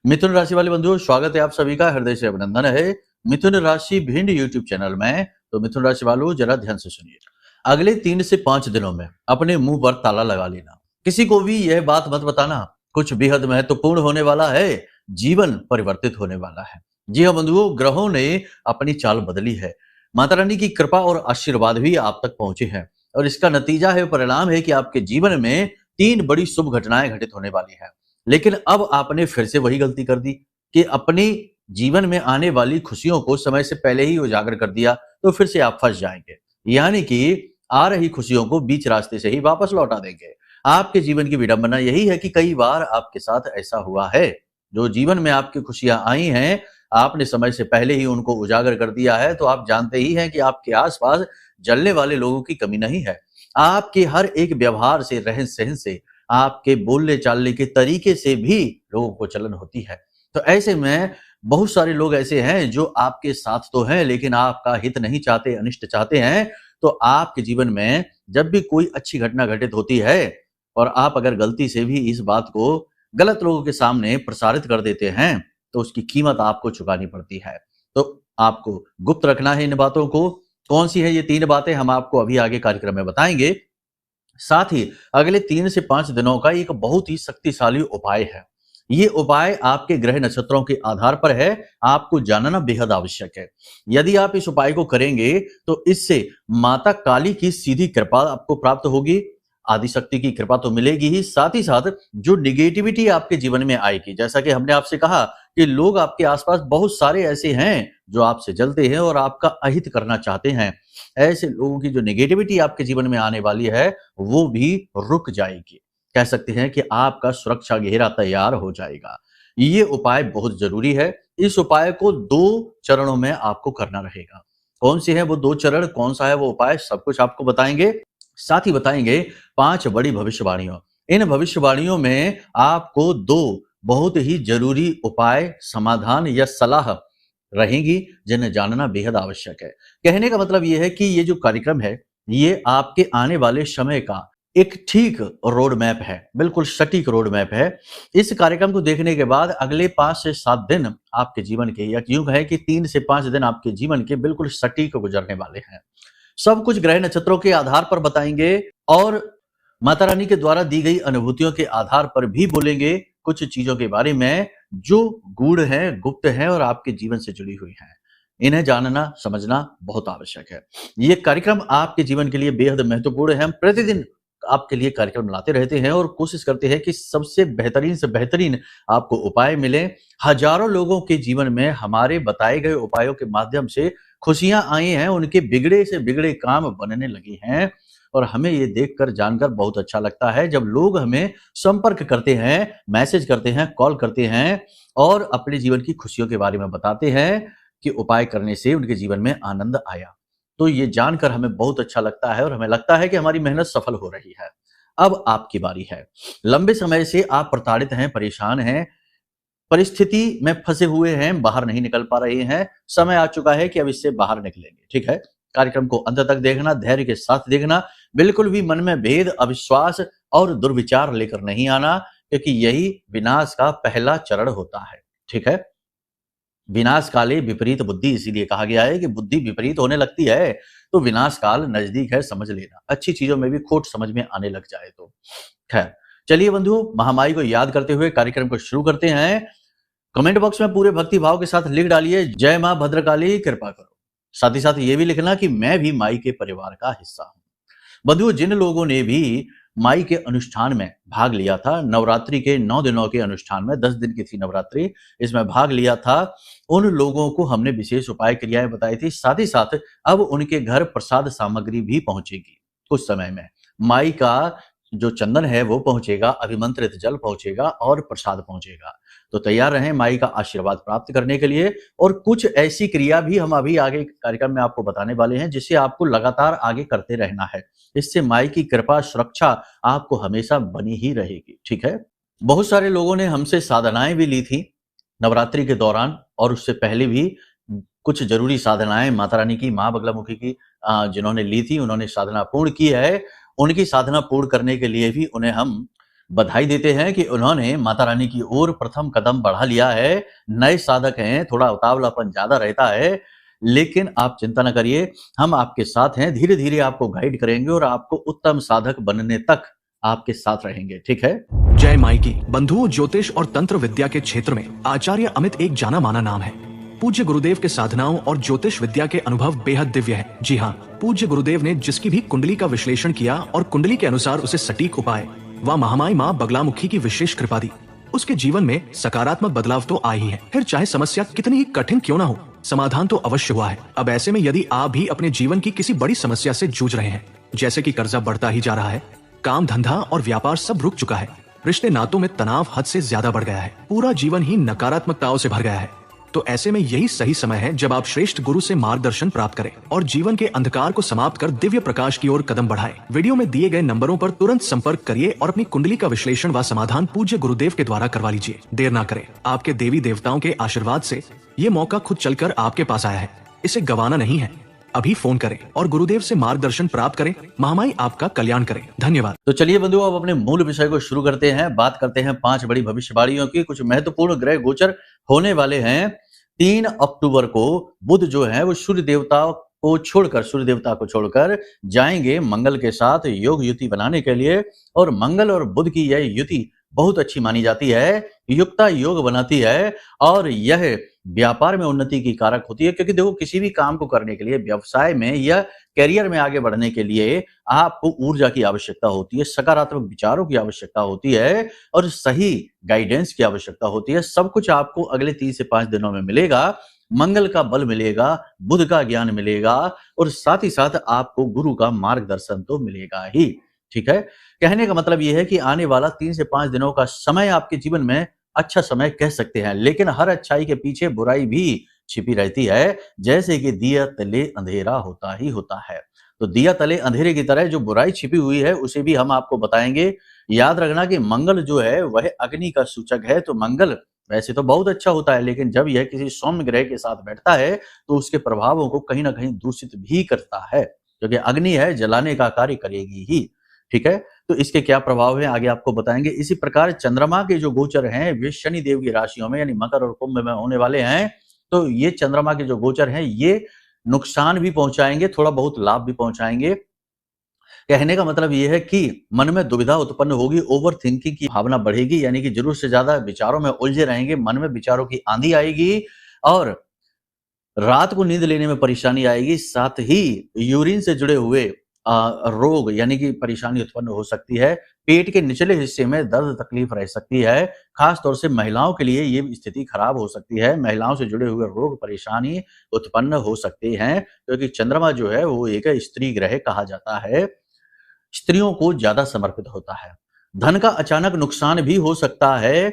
मिथुन राशि वाले बंधुओं, स्वागत है आप सभी का, हृदय से अभिनंदन है। मिथुन राशि भिंड यूट्यूब चैनल में। तो मिथुन राशि वालों, जरा ध्यान से सुनिए। अगले 3 से 5 दिनों में अपने मुंह पर ताला लगा लेना। किसी को भी यह बात मत बताना, कुछ बेहद महत्वपूर्ण होने वाला है। जीवन परिवर्तित होने वाला है। जी हाँ बंधुओं, ग्रहों ने अपनी चाल बदली है। माता रानी की कृपा और आशीर्वाद भी आप तक पहुंचे हैं और इसका नतीजा है, परिणाम है कि आपके जीवन में 3 बड़ी शुभ घटनाएं घटित होने वाली है। लेकिन अब आपने फिर से वही गलती कर दी कि अपने जीवन में आने वाली खुशियों को समय से पहले ही उजागर कर दिया, तो फिर से आप फंस जाएंगे। यानी कि आ रही खुशियों को बीच रास्ते से ही वापस लौटा देंगे। आपके जीवन की विडंबना यही है कि कई बार आपके साथ ऐसा हुआ है। जो जीवन में आपकी खुशियां आई हैं, आपने समय से पहले ही उनको उजागर कर दिया है। तो आप जानते ही हैं कि आपके आसपास जलने वाले लोगों की कमी नहीं है। आपके हर एक व्यवहार से, रहन सहन से, आपके बोलने चालने के तरीके से भी लोगों को जलन होती है। तो ऐसे में बहुत सारे लोग ऐसे हैं जो आपके साथ तो हैं लेकिन आपका हित नहीं चाहते, अनिष्ट चाहते हैं। तो आपके जीवन में जब भी कोई अच्छी घटना घटित होती है और आप अगर गलती से भी इस बात को गलत लोगों के सामने प्रसारित कर देते हैं, तो उसकी कीमत आपको चुकानी पड़ती है। तो आपको गुप्त रखना है इन बातों को। कौन सी है ये 3 बातें, हम आपको अभी आगे कार्यक्रम में बताएंगे। साथ ही अगले 3 से 5 दिनों का एक बहुत ही शक्तिशाली उपाय है। ये उपाय आपके ग्रह नक्षत्रों के आधार पर है, आपको जानना बेहद आवश्यक है। यदि आप इस उपाय को करेंगे तो इससे माता काली की सीधी कृपा आपको प्राप्त होगी। आदि शक्ति की कृपा तो मिलेगी ही, साथ ही साथ जो निगेटिविटी आपके जीवन में आएगी, जैसा कि हमने आपसे कहा कि लोग आपके आसपास बहुत सारे ऐसे हैं जो आपसे जलते हैं और आपका अहित करना चाहते हैं। ऐसे लोगों की जो नेगेटिविटी आपके जीवन में आने वाली है, वो भी रुक जाएगी। कह सकते हैं कि आपका सुरक्षा घेरा तैयार हो जाएगा। ये उपाय बहुत जरूरी है। इस उपाय को 2 चरणों में आपको करना रहेगा। कौन से हैं वो 2 चरण, कौन सा है वो उपाय, सब कुछ आपको बताएंगे। साथ ही बताएंगे 5 बड़ी भविष्यवाणियों। इन भविष्यवाणियों में आपको 2 बहुत ही जरूरी उपाय, समाधान या सलाह रहेंगी जिन्हें जानना बेहद आवश्यक है। कहने का मतलब यह है कि ये जो कार्यक्रम है, ये आपके आने वाले समय का एक ठीक रोड मैप है, बिल्कुल सटीक रोड मैप है। इस कार्यक्रम को देखने के बाद अगले 5 से 7 दिन आपके जीवन के, या यूं कहें कि 3 से 5 दिन आपके जीवन के बिल्कुल सटीक गुजरने वाले हैं। सब कुछ ग्रह नक्षत्रों के आधार पर बताएंगे और माता रानी के द्वारा दी गई अनुभूतियों के आधार पर भी बोलेंगे कुछ चीजों के बारे में जो गूढ़ हैं, गुप्त हैं और आपके जीवन से जुड़ी हुई हैं। इन्हें जानना, समझना बहुत आवश्यक है। ये कार्यक्रम आपके जीवन के लिए बेहद महत्वपूर्ण है। हम प्रतिदिन आपके लिए कार्यक्रम लाते रहते हैं और कोशिश करते हैं कि सबसे बेहतरीन से बेहतरीन आपको उपाय मिले। हजारों लोगों के जीवन में हमारे बताए गए उपायों के माध्यम से खुशियां आई हैं, उनके बिगड़े से बिगड़े काम बनने लगे हैं। और हमें ये देखकर, जानकर बहुत अच्छा लगता है जब लोग हमें संपर्क करते हैं, मैसेज करते हैं, कॉल करते हैं और अपने जीवन की खुशियों के बारे में बताते हैं कि उपाय करने से उनके जीवन में आनंद आया। तो ये जानकर हमें बहुत अच्छा लगता है और हमें लगता है कि हमारी मेहनत सफल हो रही है। अब आपकी बारी है। लंबे समय से आप प्रताड़ित हैं, परेशान हैं, परिस्थिति में फंसे हुए हैं, बाहर नहीं निकल पा रहे हैं। समय आ चुका है कि अब इससे बाहर निकलेंगे। ठीक है, कार्यक्रम को अंत तक देखना, धैर्य के साथ देखना। बिल्कुल भी मन में भेद, अविश्वास और दुर्विचार लेकर नहीं आना, क्योंकि यही विनाश का पहला चरण होता है। ठीक है, विनाश काले विपरीत बुद्धि, इसीलिए कहा गया है कि बुद्धि विपरीत होने लगती है तो विनाश काल नजदीक है, समझ लेना। अच्छी चीजों में भी खोट समझ में आने लग जाए तो। खैर, चलिए बंधुओं, महामाई को याद करते हुए कार्यक्रम को शुरू करते हैं। कमेंट बॉक्स में पूरे भक्ति भाव के साथ लिख डालिए, जय मां भद्रकाली कृपा करो। साथ ही साथ ये भी लिखना कि मैं भी माई के परिवार का हिस्सा हूं। बंधुओं, जिन लोगों ने भी माई के अनुष्ठान में भाग लिया था, नवरात्रि के 9 दिनों के अनुष्ठान में, 10 दिन की थी नवरात्रि, इसमें भाग लिया था, उन लोगों को हमने विशेष उपाय क्रियाएं बताई थी। साथ ही साथ अब उनके घर प्रसाद सामग्री भी पहुंचेगी कुछ समय में। माई का जो चंदन है वो पहुंचेगा, अभिमंत्रित जल पहुंचेगा और प्रसाद पहुंचेगा। तो तैयार रहें माई का आशीर्वाद प्राप्त करने के लिए। और कुछ ऐसी क्रिया भी हम अभी आगे कार्यक्रम में आपको बताने वाले हैं जिसे आपको लगातार आगे करते रहना है। इससे माई की कृपा, सुरक्षा आपको हमेशा बनी ही रहेगी। ठीक है, बहुत सारे लोगों ने हमसे साधनाएं भी ली थी नवरात्रि के दौरान और उससे पहले भी। कुछ जरूरी साधनाएं माता रानी की, मां बगलामुखी की जिन्होंने ली थी, उन्होंने साधना पूर्ण की है। उनकी साधना पूर्ण करने के लिए भी उन्हें हम बधाई देते हैं कि उन्होंने माता रानी की ओर प्रथम कदम बढ़ा लिया है। नए साधक हैं, थोड़ा उतावलापन ज्यादा रहता है, लेकिन आप चिंता न करिए, हम आपके साथ हैं। धीरे धीरे आपको गाइड करेंगे और आपको उत्तम साधक बनने तक आपके साथ रहेंगे। ठीक है। जय माई की। बंधुओं, ज्योतिष और तंत्र विद्या के क्षेत्र में आचार्य अमित एक जाना माना नाम है। पूज्य गुरुदेव के साधनाओं और ज्योतिष विद्या के अनुभव बेहद दिव्य है। जी हाँ, पूज्य गुरुदेव ने जिसकी भी कुंडली का विश्लेषण किया और कुंडली के अनुसार उसे सटीक उपाय व महामाई माँ बगलामुखी की विशेष कृपा दी, उसके जीवन में सकारात्मक बदलाव तो आए ही है। फिर चाहे समस्या कितनी ही कठिन क्यों ना हो, समाधान तो अवश्य हुआ है। अब ऐसे में यदि आप भी अपने जीवन की किसी बड़ी समस्या से जूझ रहे हैं, जैसे कि कर्जा बढ़ता ही जा रहा है, काम धंधा और व्यापार सब रुक चुका है, रिश्ते नातों में तनाव हद से ज्यादा बढ़ गया है, पूरा जीवन ही नकारात्मकताओं से भर गया है, तो ऐसे में यही सही समय है जब आप श्रेष्ठ गुरु से मार्गदर्शन प्राप्त करें और जीवन के अंधकार को समाप्त कर दिव्य प्रकाश की ओर कदम बढ़ाएं। वीडियो में दिए गए नंबरों पर तुरंत संपर्क करिए और अपनी कुंडली का विश्लेषण व समाधान पूज्य गुरुदेव के द्वारा करवा लीजिए। देर ना करें, आपके देवी देवताओं के आशीर्वाद से ये मौका खुद चलकर आपके पास आया है, इसे गंवाना नहीं है। अभी फोन करें और गुरुदेव से मार्गदर्शन प्राप्त करें। महामाई आपका कल्याण करें। धन्यवाद। तो चलिए बंधुओं, अब अपने मूल विषय को शुरू करते हैं। बात करते हैं 5 बड़ी भविष्यवाणियों की। कुछ महत्वपूर्ण ग्रह गोचर होने वाले हैं। 3 अक्टूबर को बुध जो है वो सूर्य देवता को छोड़कर जाएंगे मंगल के साथ योग युति बनाने के लिए। और मंगल और बुध की यह युति बहुत अच्छी मानी जाती है, युक्ता योग बनाती है और यह व्यापार में उन्नति की कारक होती है। क्योंकि देखो, किसी भी काम को करने के लिए, व्यवसाय में या करियर में आगे बढ़ने के लिए आपको ऊर्जा की आवश्यकता होती है, सकारात्मक विचारों की आवश्यकता होती है और सही गाइडेंस की आवश्यकता होती है। सब कुछ आपको अगले 3 से 5 दिनों में मिलेगा। मंगल का बल मिलेगा, बुध का ज्ञान मिलेगा और साथ ही साथ आपको गुरु का मार्गदर्शन तो मिलेगा ही। ठीक है। कहने का मतलब यह है कि आने वाला 3 से 5 दिनों का समय आपके जीवन में अच्छा समय कह सकते हैं, लेकिन हर अच्छाई के पीछे बुराई भी छिपी रहती है। जैसे कि दिया तले अंधेरा होता ही होता है, तो दिया तले अंधेरे की तरह जो बुराई छिपी हुई है उसे भी हम आपको बताएंगे। याद रखना कि मंगल जो है वह अग्नि का सूचक है। तो मंगल वैसे तो बहुत अच्छा होता है, लेकिन जब यह किसी सौम्य ग्रह के साथ बैठता है तो उसके प्रभावों को कहीं ना कहीं दूषित भी करता है, क्योंकि अग्नि है, जलाने का कार्य करेगी ही। ठीक है। तो इसके क्या प्रभाव है आगे आपको बताएंगे। इसी प्रकार चंद्रमा के जो गोचर हैं वे शनि देव की राशियों में यानी मकर और कुंभ में होने वाले हैं। तो ये चंद्रमा के जो गोचर हैं ये नुकसान भी पहुंचाएंगे, थोड़ा बहुत लाभ भी पहुंचाएंगे। कहने का मतलब ये है कि मन में दुविधा उत्पन्न होगी, ओवर थिंकिंग की भावना बढ़ेगी, यानी कि जरूरत से ज्यादा विचारों में उलझे रहेंगे, मन में विचारों की आंधी आएगी और रात को नींद लेने में परेशानी आएगी। साथ ही यूरिन से जुड़े हुए रोग यानी कि परेशानी उत्पन्न हो सकती है। पेट के निचले हिस्से में दर्द तकलीफ रह सकती है। खास तौर से महिलाओं के लिए ये स्थिति खराब हो सकती है। महिलाओं से जुड़े हुए रोग परेशानी उत्पन्न हो सकते हैं, क्योंकि चंद्रमा जो है वो एक स्त्री ग्रह कहा जाता है, स्त्रियों को ज्यादा समर्पित होता है। धन का अचानक नुकसान भी हो सकता है।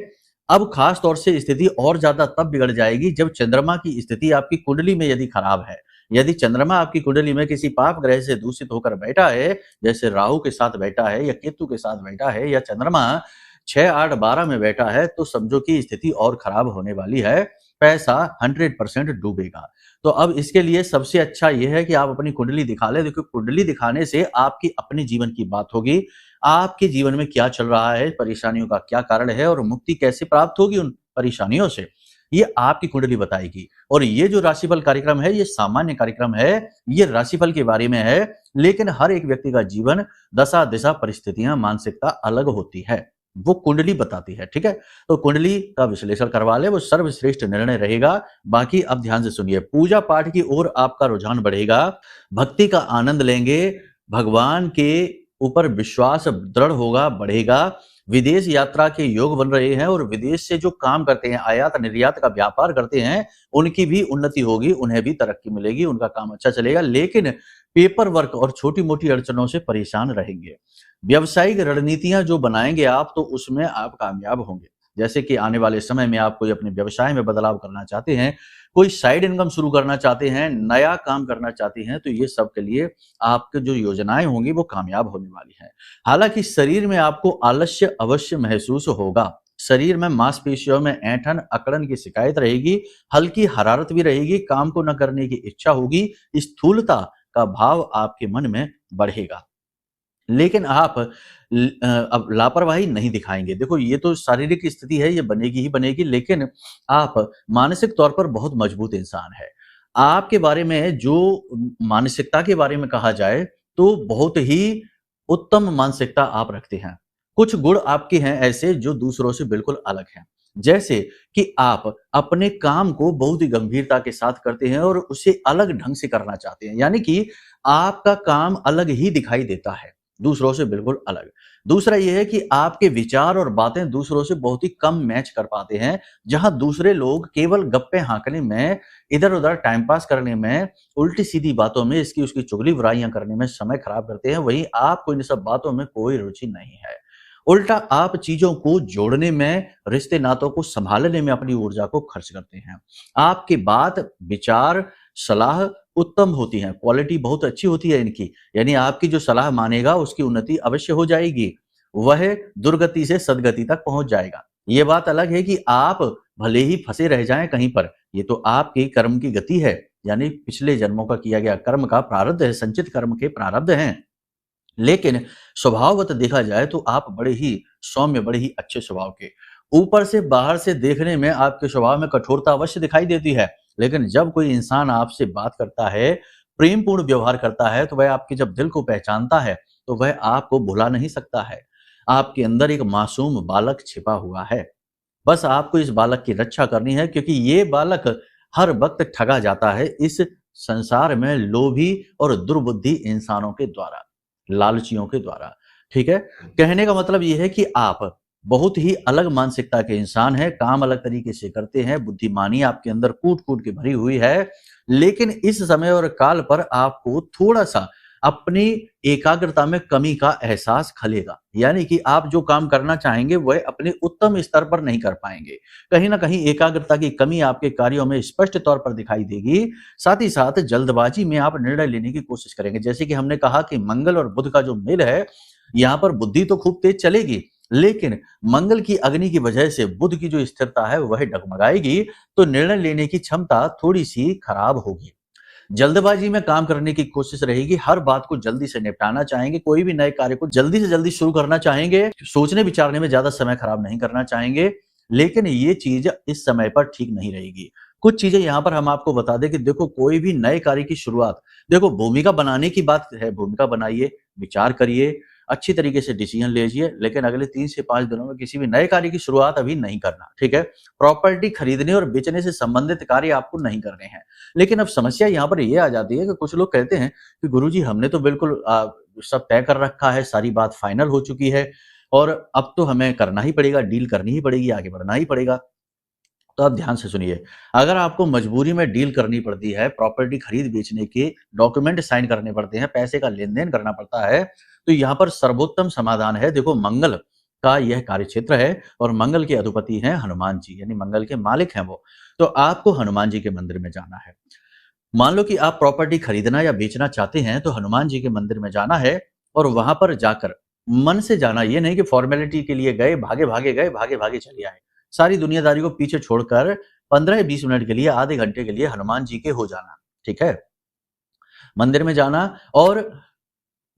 अब खास तौर से स्थिति और ज्यादा तब बिगड़ जाएगी जब चंद्रमा की स्थिति आपकी कुंडली में यदि खराब है। यदि चंद्रमा आपकी कुंडली में किसी पाप ग्रह से दूषित होकर बैठा है, जैसे राहु के साथ बैठा है या केतु के साथ बैठा है या चंद्रमा 6, 8, 12 में बैठा है, तो समझो कि स्थिति और खराब होने वाली है। पैसा 100% डूबेगा। तो अब इसके लिए सबसे अच्छा यह है कि आप अपनी कुंडली दिखा ले। देखो, कुंडली दिखाने से आपकी अपने जीवन की बात होगी, आपके जीवन में क्या चल रहा है, परेशानियों का क्या कारण है और मुक्ति कैसे प्राप्त होगी उन परेशानियों से, ये आपकी कुंडली बताएगी। और ये जो राशिफल कार्यक्रम है ये सामान्य कार्यक्रम है, ये राशिफल के बारे में है, लेकिन हर एक व्यक्ति का जीवन, दशा दिशा, परिस्थितियां, मानसिकता अलग होती है, वो कुंडली बताती है। ठीक है। तो कुंडली का विश्लेषण करवा ले, वो सर्वश्रेष्ठ निर्णय रहेगा। बाकी अब ध्यान से सुनिए। पूजा पाठ की ओर आपका रुझान बढ़ेगा, भक्ति का आनंद लेंगे, भगवान के ऊपर विश्वास दृढ़ होगा, बढ़ेगा। विदेश यात्रा के योग बन रहे हैं और विदेश से जो काम करते हैं, आयात निर्यात का व्यापार करते हैं, उनकी भी उन्नति होगी, उन्हें भी तरक्की मिलेगी, उनका काम अच्छा चलेगा। लेकिन पेपर वर्क और छोटी मोटी अड़चनों से परेशान रहेंगे। व्यावसायिक रणनीतियां जो बनाएंगे आप, तो उसमें आप कामयाब होंगे। जैसे कि आने वाले समय में आप कोई अपने व्यवसाय में बदलाव करना चाहते हैं, कोई साइड इनकम शुरू करना चाहते हैं, नया काम करना चाहते हैं, तो ये सब के लिए आपके जो योजनाएं होंगी वो कामयाब होने वाली हैं। हालांकि शरीर में आपको आलस्य अवश्य महसूस होगा। शरीर में मांसपेशियों में ऐंठन, अकड़न की शिकायत रहेगी, हल्की हरारत भी रहेगी, काम को न करने की इच्छा होगी, स्थूलता का भाव आपके मन में बढ़ेगा। लेकिन आप अब लापरवाही नहीं दिखाएंगे। देखो ये तो शारीरिक स्थिति है, ये बनेगी ही बनेगी, लेकिन आप मानसिक तौर पर बहुत मजबूत इंसान है। आपके बारे में जो मानसिकता के बारे में कहा जाए तो बहुत ही उत्तम मानसिकता आप रखते हैं। कुछ गुण आपके हैं ऐसे जो दूसरों से बिल्कुल अलग हैं। जैसे कि आप अपने काम को बहुत ही गंभीरता के साथ करते हैं और उसे अलग ढंग से करना चाहते हैं। यानी कि आपका काम अलग ही दिखाई देता है, दूसरों से बिल्कुल अलग। दूसरा ये है कि आपके विचार और बातें दूसरों से बहुत ही कम मैच कर पाते हैं। जहां दूसरे लोग केवल गप्पे हाँकने में, इधर-उधर टाइम पास करने में, उल्टी-सीधी बातों में, इसकी उसकी चुगली बुराइयां करने में समय खराब करते हैं, वहीं आपको इन सब बातों में कोई रुचि नहीं है। उल्टा आप चीजों को जोड़ने में, रिश्ते नातों को संभालने में अपनी ऊर्जा को खर्च करते हैं। आपकी बात, विचार, सलाह उत्तम होती है, क्वालिटी बहुत अच्छी होती है इनकी। यानी आपकी जो सलाह मानेगा उसकी उन्नति अवश्य हो जाएगी, वह दुर्गति से सदगति तक पहुंच जाएगा। ये बात अलग है कि आप भले ही फंसे रह जाएं कहीं पर, ये तो आपके कर्म की गति है, यानी पिछले जन्मों का किया गया कर्म का प्रारब्ध है, संचित कर्म के प्रारब्ध हैं। लेकिन स्वभावगत देखा जाए तो आप बड़े ही सौम्य, बड़े ही अच्छे स्वभाव के। ऊपर से, बाहर से देखने में आपके स्वभाव में कठोरता अवश्य दिखाई देती है, लेकिन जब कोई इंसान आपसे बात करता है, प्रेमपूर्ण व्यवहार करता है, तो वह आपके जब दिल को पहचानता है, तो वह आपको भुला नहीं सकता है। आपके अंदर एक मासूम बालक छिपा हुआ है। बस आपको इस बालक की रक्षा करनी है, क्योंकि ये बालक हर वक्त ठगा जाता है इस संसार में लोभी और दुर्बुद्धि इंसानों के द्वारा, लालचियों के द्वारा। ठीक है? कहने का मतलब ये है कि आप बहुत ही अलग मानसिकता के इंसान हैं, काम अलग तरीके से करते हैं, बुद्धिमानी आपके अंदर कूट-कूट के भरी हुई है, लेकिन इस समय और काल पर आपको थोड़ा-सा अपनी एकाग्रता में कमी का एहसास खलेगा। यानी कि आप जो काम करना चाहेंगे वह अपने उत्तम स्तर पर नहीं कर पाएँगे। कहीं न कहीं एकाग्रता की कमी आपके कार्यों में स्पष्ट तौर पर दिखाई देगी। साथ ही साथ जल्दबाजी में आप निर्णय लेने की कोशिश करेंगे। जैसे कि हमने कहा कि मंगल और बुध का जो मेल है, यहाँ पर बुद्धि तो खूब तेज चलेगी, लेकिन मंगल की अग्नि की वजह से बुध की जो स्थिरता है वह डगमगाएगी, तो निर्णय लेने की क्षमता थोड़ी-सी खराब होगी। जल्दबाजी में काम करने की कोशिश रहेगी, हर बात को जल्दी से निपटाना चाहेंगे, कोई भी नए कार्य को जल्दी से जल्दी शुरू करना चाहेंगे, सोचने विचारने में ज़्यादा समय खराब नहीं करना चाहेंगे, लेकिन ये चीज़ इस समय पर ठीक नहीं रहेगी। कुछ चीज़ें यहाँ पर हम आपको बता दें कि देखो कोई भी नए कार्य की शुरुआत, देखो भूमिका बनाने की बात है, भूमिका बनाइए, विचार करिए, अच्छी तरीके से डिसीजन लीजिए, लेकिन अगले 3 से 5 दिनों में किसी भी नए कार्य की शुरुआत अभी नहीं करना, ठीक है? प्रॉपर्टी खरीदने और बेचने से संबंधित कार्य आपको नहीं करने हैं। लेकिन अब समस्या यहाँ पर ये आ जाती है कि कुछ लोग कहते हैं कि गुरुजी हमने तो बिल्कुल सब तय कर रखा है, सारी बात फाइनल हो चुकी है और अब तो हमें करना ही पड़ेगा, डील करनी ही पड़ेगी, आगे बढ़ना ही पड़ेगा। तो आप ध्यान से सुनिए, अगर आपको मजबूरी में डील करनी पड़ती है, प्रॉपर्टी खरीद-बेचने के डॉक्यूमेंट साइन करने पड़ते हैं, पैसे का लेन-देन करना पड़ता है, तो यहाँ पर सर्वोत्तम समाधान है, देखो मंगल का यह कार्यक्षेत्र है और मंगल के अधिपति हैं हनुमान जी, यानी मंगल के मालिक हैं वो। तो आपको हनुमान जी के मंदिर में जाना है। मान लो कि आप प्रॉपर्टी खरीदना या बेचना चाहते हैं, तो हनुमान जी के मंदिर में जाना है और वहां पर जाकर मन से जाना, ये नहीं कि फॉर्मेलिटी के लिए गए, भागे-भागे गए, भागे-भागे चले आए। सारी दुनियादारी को पीछे छोड़कर 15-20 मिनट के लिए, आधे घंटे के लिए हनुमान जी के हो जाना, ठीक है? मंदिर में जाना और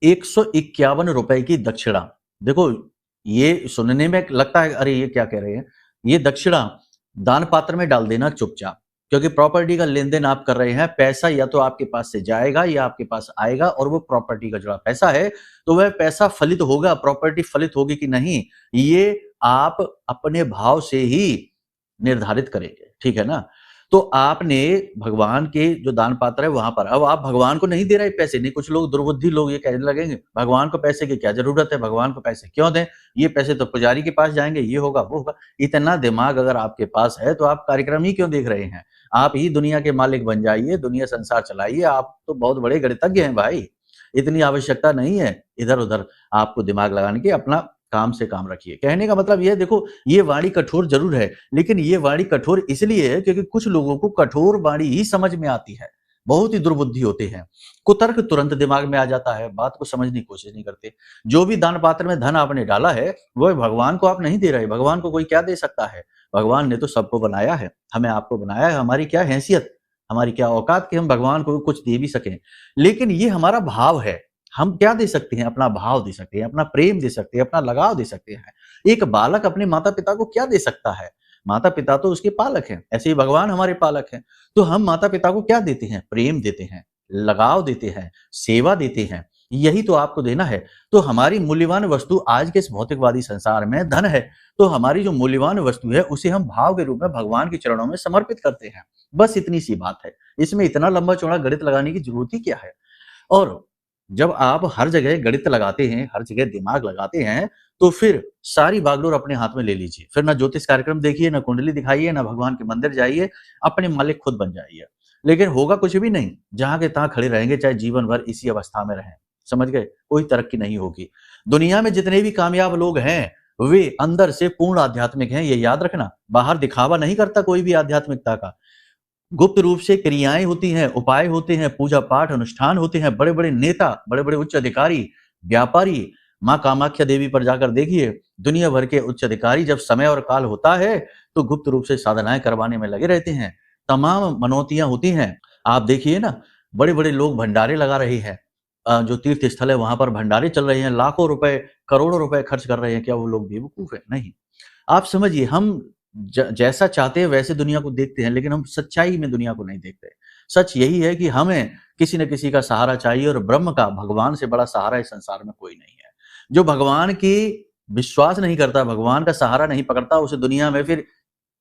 151 रुपए की दक्षिणा। देखो, ये सुनने में लगता है अरे ये क्या कह रहे हैं? ये दक्षिणा दान पात्र में डाल देना चुपचाप, क्योंकि प्रॉपर्टी का लेन-देन आप कर रहे हैं, पैसा या तो आपके पास से जाएगा या आपके पास आएगा और वो प्रॉपर्टी का जुड़ा पैसा है, तो वह पैसा फलित होगा, प्रॉपर्टी फलित होगी कि नहीं, ये आप अपने भाव से ही निर्धारित करेंगे, ठीक है ना? तो आपने भगवान के जो दान पात्र है वहां पर, अब आप भगवान को नहीं दे रहे पैसे, नहीं, कुछ लोग दुर्बुद्धि लोग ये कहने लगेंगे भगवान को पैसे की क्या जरूरत है, भगवान को पैसे क्यों दें, ये पैसे तो पुजारी के पास जाएंगे, ये होगा वो होगा। इतना दिमाग अगर आपके पास है तो आप कार्यक्रम ही क्यों देख रहे हैं? आप ही दुनिया के मालिक बन जाइए, दुनिया संसार चलाइए, आप तो बहुत बड़े गणितज्ञ हैं भाई। इतनी आवश्यकता नहीं है इधर उधर आपको दिमाग लगाने की, अपना काम से काम रखिए। कहने का मतलब ये है, देखो ये वाणी कठोर जरूर है, लेकिन ये वाणी कठोर इसलिए है क्योंकि कुछ लोगों को कठोर वाणी ही समझ में आती है, बहुत ही दुर्बुद्धि होते हैं, कुतर्क तुरंत दिमाग में आ जाता है, बात को समझने की कोशिश नहीं करते। जो भी दान पात्र में धन आपने डाला है वो भगवान को आप नहीं दे रहे, भगवान को कोई क्या दे सकता है? भगवान ने तो सबको बनाया है, हमें आपको बनाया है, हमारी क्या हैसियत, हमारी क्या औकात कि हम भगवान को कुछ दे भी सकें। लेकिन ये हमारा भाव है, हम क्या दे सकते हैं? अपना भाव दे सकते हैं, अपना प्रेम दे सकते हैं, अपना लगाव दे सकते हैं। एक बालक अपने माता-पिता को क्या दे सकता है? माता-पिता तो उसके पालक हैं, ऐसे ही भगवान हमारे पालक हैं। तो हम माता-पिता को क्या देते हैं? प्रेम देते हैं, लगाव देते हैं, सेवा देते हैं। यही तो आपको देना है। तो हमारी मूल्यवान वस्तु आज के इस भौतिकवादी संसार में धन है। तो हमारी जो मूल्यवान वस्तु है उसे हम भाव के रूप में भगवान के चरणों में समर्पित करते हैं। बस इतनी सी बात है। इसमें इतना लंबा-चौड़ा गणित लगाने की ज़रूरत ही क्या है? और जब आप हर जगह गणित लगाते हैं, हर जगह दिमाग लगाते हैं, तो फिर सारी बागडोर अपने हाथ में ले लीजिए। फिर ना ज्योतिष कार्यक्रम देखिए, ना कुंडली दिखाइए, ना भगवान के मंदिर जाइए, अपने मालिक खुद बन जाइए। लेकिन होगा कुछ भी नहीं, जहाँ के तहाँ खड़े रहेंगे, चाहे जीवन भर इसी अवस्था में रहें। समझ गए? कोई तरक्की नहीं होगी। दुनिया में जितने भी कामयाब लोग हैं, वे अंदर से पूर्ण आध्यात्मिक हैं, ये याद रखना। बाहर दिखावा नहीं करता कोई भी आध्यात्मिकता का। गुप्त रूप से क्रियाएं होती हैं, उपाय होते हैं, पूजा पाठ अनुष्ठान होते हैं, बड़े बड़े नेता, बड़े बड़े उच्च अधिकारी, व्यापारी, माँ कामाख्या देवी पर जाकर देखिए, दुनिया भर के उच्च अधिकारी जब समय और काल होता है तो गुप्त रूप से साधनाएं करवाने में लगे रहते हैं। तमाम मनौतियां होती हैं। आप देखिए ना, बड़े बड़े लोग भंडारे लगा रहे हैं। जो तीर्थ स्थल है वहां पर भंडारे चल रहे हैं, लाखों रुपए, करोड़ों रुपए खर्च कर रहे हैं। क्या वो लोग बेवकूफ है? नहीं। आप समझिए, हम जैसा चाहते हैं वैसे दुनिया को देखते हैं, लेकिन हम सच्चाई में दुनिया को नहीं देखते। सच यही है कि हमें किसी न किसी का सहारा चाहिए, और ब्रह्म का, भगवान से बड़ा सहारा इस संसार में कोई नहीं है। जो भगवान की विश्वास नहीं करता, भगवान का सहारा नहीं पकड़ता, उसे दुनिया में फिर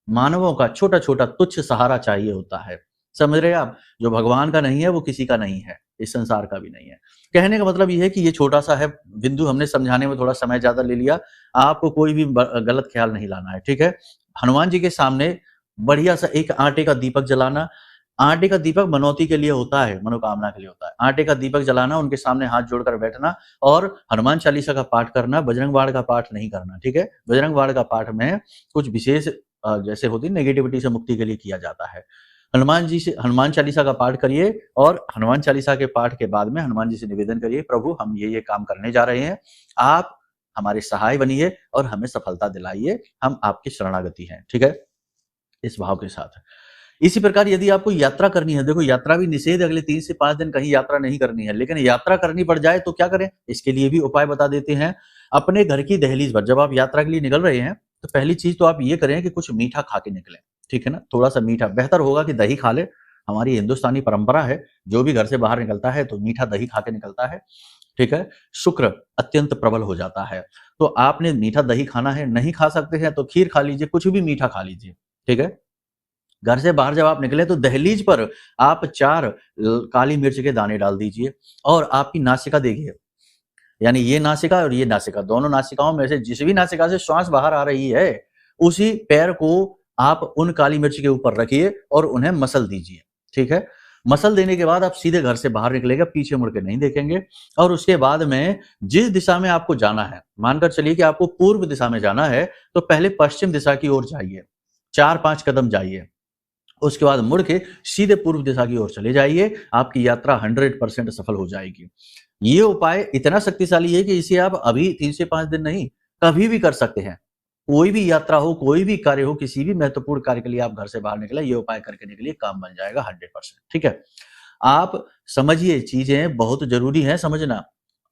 मानवों का छोटा-छोटा तुच्छ सहारा चाहिए होता है। समझ रहे हैं आप? जो भगवान का नहीं है वो किसी का नहीं है, इस संसार का भी नहीं है। कहने का मतलब ये है कि ये छोटा-सा है बिंदु, हमने समझाने में थोड़ा समय ज़्यादा ले लिया। आपको कोई भी गलत ख्याल नहीं लाना है, ठीक है? हनुमान जी के सामने बढ़िया-सा एक आटे का दीपक जलाना। आटे का दीपक मनौती के लिए होता है, मनोकामना के लिए होता है। आटे का दीपक जलाना, उनके सामने हाथ जोड़कर बैठना और हनुमान चालीसा का पाठ करना, बजरंग बाण का पाठ नहीं करना, ठीक है? बजरंग बाण का पाठ में कुछ विशेष जैसे होती है नेगेटिविटी से मुक्ति के लिए किया जाता है। हनुमान चालीसा का पाठ करिए, और हनुमान चालीसा के पाठ के बाद में हनुमान जी से निवेदन करिए, प्रभु हम ये काम करने जा रहे हैं, आप हमारे सहाय बनिए और हमें सफलता दिलाइए, हम आपकी शरणागति हैं, ठीक है? इस भाव के साथ। इसी प्रकार यदि आपको यात्रा करनी है, देखो यात्रा भी निषेध, अगले 3 से 5 दिन कहीं यात्रा नहीं करनी है, लेकिन यात्रा करनी पड़ जाए तो क्या करें? इसके लिए भी उपाय बता देते हैं। अपने घर की दहलीज पर जब आप यात्रा के लिए निकल रहे हैं, तो पहली चीज तो आप ये करें कि कुछ मीठा खा के निकलें, ठीक है ना? थोड़ा-सा मीठा, बेहतर होगा कि दही खा लें। हमारी हिंदुस्तानी परंपरा है, जो भी घर से बाहर निकलता है तो मीठा दही खा के निकलता है, ठीक है? शुक्र अत्यंत प्रबल हो जाता है। तो आपने मीठा दही खाना है, नहीं खा सकते हैं तो खीर खा लीजिए, कुछ भी मीठा खा लीजिए, ठीक है? घर से बाहर जब आप निकले तो दहलीज पर आप 4 काली मिर्च के दाने डाल दीजिए, और आपकी नासिका देखिए, यानी ये नासिका और ये नासिका, दोनों नासिकाओं में से जिस भी नासिका से श्वास बाहर आ रही है, उसी पैर को आप उन काली मिर्च के ऊपर रखिए और उन्हें मसल दीजिए, ठीक है? मसल देने के बाद आप सीधे घर से बाहर निकलेंगे, पीछे मुड़ के नहीं देखेंगे, और उसके बाद में जिस दिशा में आपको जाना है, मानकर चलिए कि आपको पूर्व दिशा में जाना है, तो पहले पश्चिम दिशा की ओर जाइए, 4-5 कदम जाइए। उसके बाद मुड़ के सीधे पूर्व दिशा की ओर चले जाइए, आपकी यात्रा 100% सफल हो जाएगी। ये उपाय इतना शक्तिशाली है कि इसे आप अभी 3 से 5 दिन नहीं, कभी भी कर सकते हैं। कोई भी यात्रा हो, कोई भी कार्य हो, किसी भी महत्वपूर्ण कार्य के लिए आप घर से बाहर निकले, ये उपाय करके निकलिए, काम बन जाएगा 100%, ठीक है? आप समझिए, चीजें बहुत जरूरी है समझना।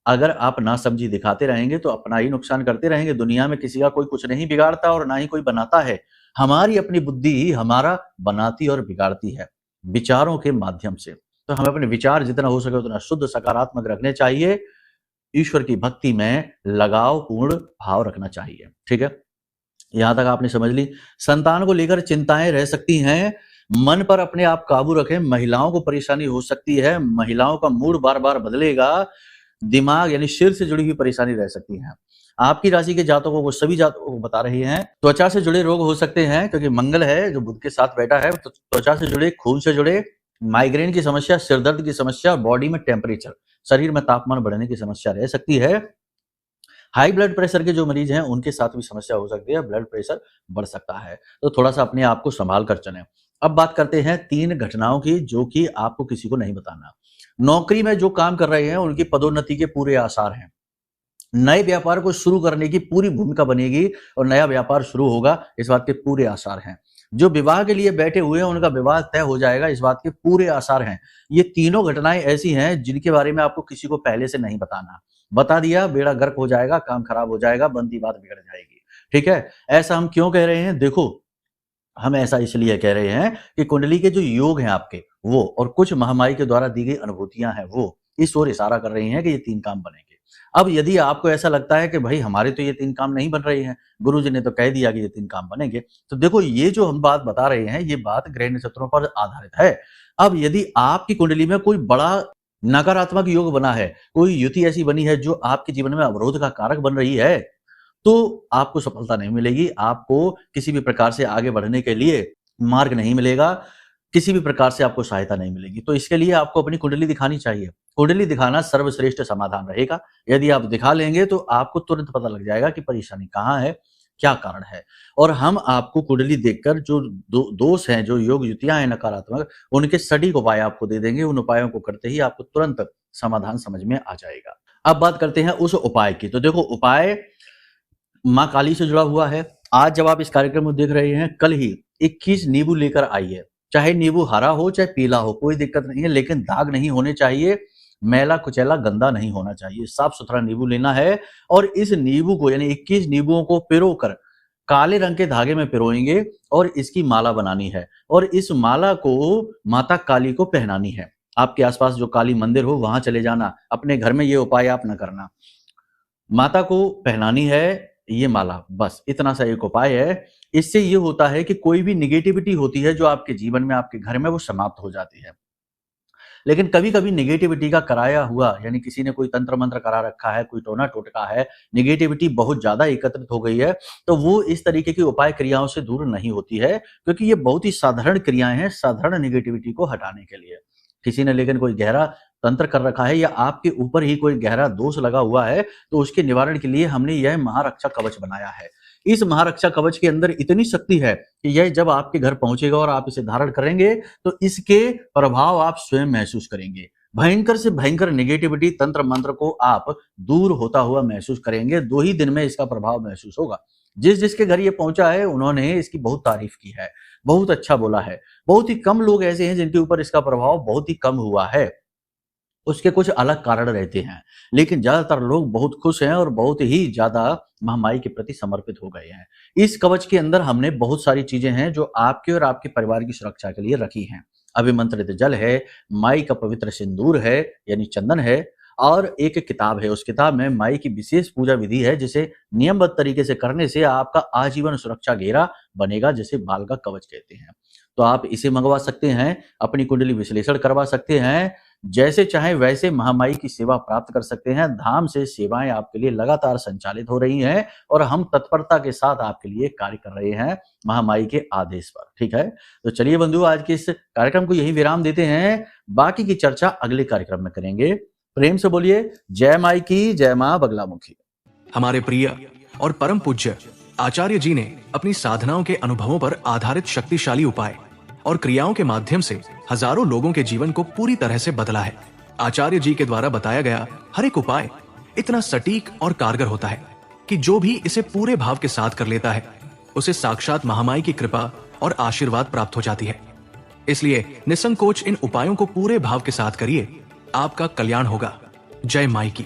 अगर आप नासमझी दिखाते रहेंगे तो अपना ही नुकसान करते रहेंगे। दुनिया में किसी का कोई कुछ नहीं बिगाड़ता और ना ही कोई बनाता है। हमारी अपनी बुद्धि ही हमारा बनाती और बिगाड़ती है, विचारों के माध्यम से। तो हमें अपने विचार जितना हो सके उतना शुद्ध सकारात्मक रखने चाहिए। ईश्वर की भक्ति में लगाव पूर्ण भाव रखना चाहिए, ठीक है? यहां तक आपने समझ ली। संतान को लेकर चिंताएं रह सकती हैं, मन पर अपने आप काबू रखें। महिलाओं को परेशानी हो सकती है, महिलाओं का मूड बार बार बदलेगा, दिमाग यानी सिर से जुड़ी हुई परेशानी रह सकती है। आपकी राशि के जातकों को, सभी जातकों को बता रही हैं, त्वचा से जुड़े रोग हो सकते हैं, क्योंकि मंगल है जो बुध के साथ बैठा है, तो त्वचा से जुड़े, खून से जुड़े, माइग्रेन की समस्या, सिरदर्द की समस्या, बॉडी में टेम्परेचर, शरीर में तापमान बढ़ने की समस्या रह सकती है। हाई ब्लड प्रेशर के जो मरीज हैं उनके साथ भी समस्या हो सकती है, ब्लड प्रेशर बढ़ सकता है, तो थोड़ा सा अपने आप को संभाल कर चलें। अब बात करते हैं 3 घटनाओं की जो कि आपको किसी को नहीं बताना। नौकरी में जो काम कर रहे हैं उनकी पदोन्नति के पूरे आसार हैं। नए व्यापार को शुरू करने की पूरी भूमिका बनेगी और नया व्यापार शुरू होगा, इस बात के पूरे आसार हैं। जो विवाह के लिए बैठे हुए हैं उनका विवाह तय हो जाएगा, इस बात के पूरे आसार हैं। ये तीनों घटनाएं ऐसी हैं जिनके बारे में आपको किसी को पहले से नहीं बताना। बता दिया बेड़ा गर्क हो जाएगा, काम खराब हो जाएगा, बनती बात बिगड़ जाएगी। ठीक है, ऐसा हम क्यों कह रहे हैं? देखो, हम ऐसा इसलिए कह रहे हैं कि कुंडली के जो योग हैं आपके वो, और कुछ महामाई के द्वारा दी गई अनुभूतियां हैं वो, इस ओर इशारा कर रही हैं कि ये 3 काम बनेंगे। अब यदि आपको ऐसा लगता है कि भाई हमारे तो ये 3 काम नहीं बन रहे हैं, गुरुजी ने तो कह दिया कि ये 3 काम बनेंगे, तो देखो ये जो हम बात बता रहे हैं ये बात ग्रह नक्षत्रों पर आधारित है। अब यदि आपकी कुंडली में कोई बड़ा नकारात्मक योग बना है, कोई युति ऐसी बनी है जो आपके जीवन में अवरोध का कारक बन रही है, तो आपको सफलता नहीं मिलेगी। आपको किसी भी प्रकार से आगे बढ़ने के लिए मार्ग नहीं मिलेगा, किसी भी प्रकार से आपको सहायता नहीं मिलेगी। तो इसके लिए आपको अपनी कुंडली दिखानी चाहिए। कुंडली दिखाना सर्वश्रेष्ठ समाधान रहेगा। यदि आप दिखा लेंगे तो आपको तुरंत पता लग जाएगा कि परेशानी कहाँ है, क्या कारण है, और हम आपको कुंडली देखकर जो दोष हैं, जो योग युतियां हैं नकारात्मक, उनके सटीक उपाय आपको दे देंगे। उन उपायों को करते ही आपको तुरंत समाधान समझ में आ जाएगा। अब बात करते हैं उस उपाय की। तो देखो, उपाय माँ काली से जुड़ा हुआ है। आज जब आप इस कार्यक्रम को देख रहे हैं, कल ही 21 नींबू लेकर आइए। चाहे नींबू हरा हो चाहे पीला हो, कोई दिक्कत नहीं है, लेकिन दाग नहीं होने चाहिए, मैला कुचैला गंदा नहीं होना चाहिए। साफ सुथरा नींबू लेना है और इस नींबू को, यानी 21 नींबुओं को पिरोकर काले रंग के धागे में पिरोएंगे और इसकी माला बनानी है, और इस माला को माता काली को पहनानी है। आपके आसपास जो काली मंदिर हो वहां चले जाना, अपने घर में ये उपाय आप न करना। माता को पहनानी है ये माला, बस इतना सा एक उपाय है। इससे ये होता है कि कोई भी निगेटिविटी होती है जो आपके जीवन में, आपके घर में, वो समाप्त हो जाती है। लेकिन कभी कभी निगेटिविटी का कराया हुआ, यानी किसी ने कोई तंत्र मंत्र करा रखा है, कोई टोना टोटका है, निगेटिविटी बहुत ज्यादा एकत्रित हो गई है, तो वो इस तरीके की उपाय क्रियाओं से दूर नहीं होती है, क्योंकि ये बहुत ही साधारण क्रियाएं हैं साधारण निगेटिविटी को हटाने के लिए। किसी ने लेकिन कोई गहरा तंत्र कर रखा है या आपके ऊपर ही कोई गहरा दोष लगा हुआ है, तो उसके निवारण के लिए हमने यह महारक्षा कवच बनाया है। इस महारक्षा कवच के अंदर इतनी शक्ति है कि यह जब आपके घर पहुंचेगा और आप इसे धारण करेंगे तो इसके प्रभाव आप स्वयं महसूस करेंगे। भयंकर से भयंकर नेगेटिविटी, तंत्र मंत्र को आप दूर होता हुआ महसूस करेंगे। 2 ही दिन में इसका प्रभाव महसूस होगा। जिसके घर ये पहुंचा है उन्होंने इसकी बहुत तारीफ की है, बहुत अच्छा बोला है। बहुत ही कम लोग ऐसे हैं जिनके ऊपर इसका प्रभाव बहुत ही कम हुआ है। उसके कुछ अलग कारण रहते हैं, लेकिन ज्यादातर लोग बहुत खुश हैं और बहुत ही ज्यादा महामाई के प्रति समर्पित हो गए हैं। इस कवच के अंदर हमने बहुत सारी चीजें हैं जो आपके और आपके परिवार की सुरक्षा के लिए रखी हैं। अभिमंत्रित जल है, माई का पवित्र सिंदूर है यानी चंदन है, और एक किताब है। उस किताब में माई की विशेष पूजा विधि है जिसे नियमबद्ध तरीके से करने से आपका आजीवन सुरक्षा घेरा बनेगा, जिसे बाल का कवच कहते हैं। तो आप इसे मंगवा सकते हैं, अपनी कुंडली विश्लेषण करवा सकते हैं, जैसे चाहे वैसे महामाई की सेवा प्राप्त कर सकते हैं। धाम से सेवाएं आपके लिए लगातार संचालित हो रही हैं और हम तत्परता के साथ आपके लिए कार्य कर रहे हैं महामाई के आदेश पर। ठीक है, तो चलिए बंधु, आज के इस कार्यक्रम को यही विराम देते हैं। बाकी की चर्चा अगले कार्यक्रम में करेंगे। प्रेम से बोलिए जय माई की, जय मां बगलामुखी। हमारे प्रिय और परम पूज्य आचार्य जी ने अपनी साधनाओं के अनुभवों पर आधारित शक्तिशाली उपाय और क्रियाओं के माध्यम से हजारों लोगों के जीवन को पूरी तरह से बदला है। आचार्य जी के द्वारा बताया गया हर एक उपाय इतना सटीक और कारगर होता है कि जो भी इसे पूरे भाव के साथ कर लेता है उसे साक्षात महामाई की कृपा और आशीर्वाद प्राप्त हो जाती है। इसलिए निसंकोच इन उपायों को पूरे भाव के साथ करिए, आपका कल्याण होगा। जय माई की।